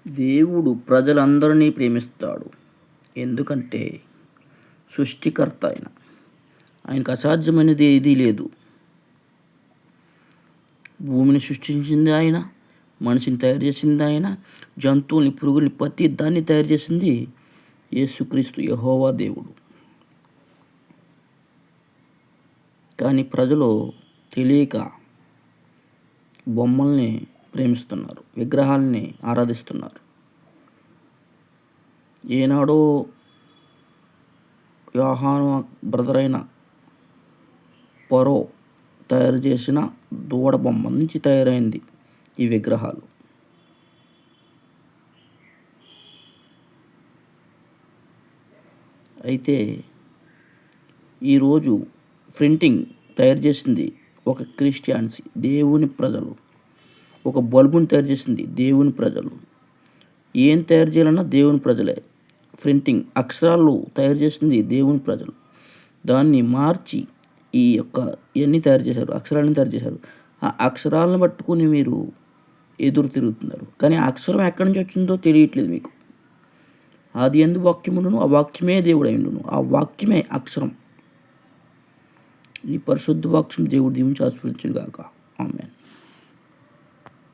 దేవుడు ప్రజలందరినీ ప్రేమిస్తాడు. ఎందుకంటే సృష్టికర్త ఆయన. ఆయనకు అసాధ్యమైనది ఏదీ లేదు. భూమిని సృష్టించింది ఆయన, మనిషిని తయారు చేసింది ఆయన, జంతువుల్ని, పురుగుల్ని, ప్రతి దాన్ని తయారు చేసింది యేసుక్రీస్తు యెహోవా దేవుడు. కానీ ప్రజలు తెలియక బొమ్మల్ని ప్రేమిస్తున్నారు, విగ్రహాలని ఆరాధిస్తున్నారు. ఏనాడో యోహాను బ్రదర్ అయిన ఫరో తయారు చేసిన దూడ బొమ్మ నుంచి తయారైంది ఈ విగ్రహాలు. అయితే ఈరోజు ప్రింటింగ్ తయారు చేసింది ఒక క్రిస్టియన్స్, దేవుని ప్రజలు. ఒక బల్బుని తయారు చేసింది దేవుని ప్రజలు. ఏం తయారు చేయాలన్నా దేవుని ప్రజలే. ప్రింటింగ్ అక్షరాలు తయారు చేసింది దేవుని ప్రజలు. దాన్ని మార్చి ఇవన్నీ తయారు చేశారు, అక్షరాలను తయారు చేశారు. ఆ అక్షరాలను పట్టుకుని మీరు ఎదురు తిరుగుతున్నారు. కానీ ఆ అక్షరం ఎక్కడి నుంచి వచ్చిందో తెలియట్లేదు మీకు. ఆది యందు వాక్యముండును, ఆ వాక్యమే దేవుడు అయ్యుండును, ఆ వాక్యమే అక్షరం. ఈ పరిశుద్ధ వాక్యం దేవుడు దీవించి ఆశీర్వదించును గాక. ఆమేన్.